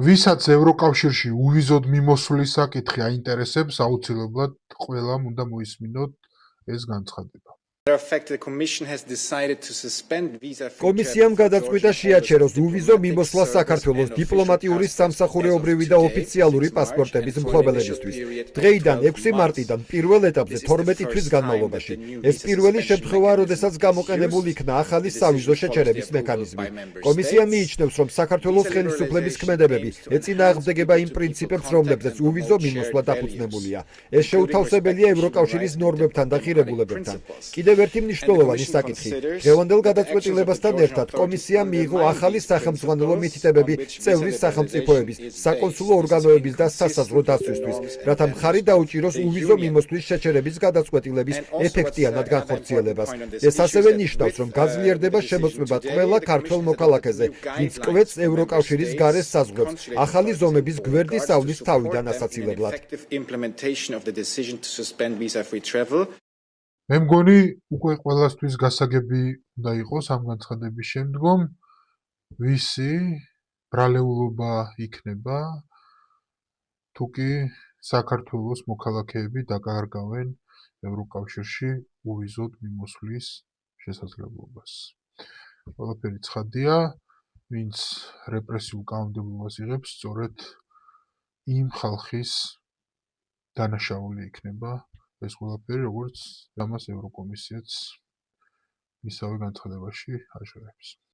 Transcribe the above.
ვისაც ევროკავშირში უვიზოდ მიმოსვლის საკითხი აინტერესებს, აუცილებლად ყველამ უნდა მოისმინოთ ეს განცხადება. კომისიამ გადაწყვიტა შეაჩეროს უვიზო მიმოსვლა საქართველოს დიპლომატიური, სამსახურეობრივი და ოფიციალური პასპორტების მფლობელებისთვის. დღეიდან 6 მარტიდან პირველ ეტაპზე 12 თვის განმავლობაში. ეს პირველი შემთხვევაა, როდესაც გამოყენებულ იქნა ახალი სავიზო შეჩერების მექანიზმი. კომისია მიიჩნევს, რომ საქართველოს ხელისუფლების ქმედებები ეწინააღმდეგება იმ პრინციპებს, რომლებზეც უვიზო მიმოსვლა დაფუძნებულია. ეს შეუთავსებელია ევროკავშირის ნორმებთან და ღირებულებებთან. კიდევ ერთი მნიშვნელოვანი საკითხი. დღევანდელ გადაწყვეტილებასთან ერთად კომისიამ მიიღო ახალი სახელმძღვანელო მითითებები წევრი სახელმწიფოების, საკონსულო ორგანოების და სასაზღვრო დაცვისთვის, რათა მხარი დაუჭიროს უვიზო მიმოსვლის შეჩერების გადაწყვეტილების ეფექტიანად განხორციელებას. ეს ასევე ნიშნავს, რომ გაძლიერდება შემოწმება ყველა ქართველ მოქალაქეზე, ვინც კვეთს ევროკავშირის გარე საზღვრებს, ახალი ზომების გვერდის ავლის თავიდან ასაცილებლად. მე მგონი უკვე ყველასთვის გასაგები უნდა იყოს ამ განცხადების შემდგომ, ვისი ბრალეულობა იქნება, თუ კი საქართველოს მოქალაქეები დაკარგავენ ევროკავშირში უვიზოდ მიმოსვლის შესაძლებლობას. ყველაფერი ცხადია, ვინც რეპრესიულ კანონმდებლობას იღებს, სწორედ იმ ხალხის დანაშაული იქნება ეს ყველაფერი, როგორც ამას ევროკომისიაც მისავე განცხადებაში აშორებს.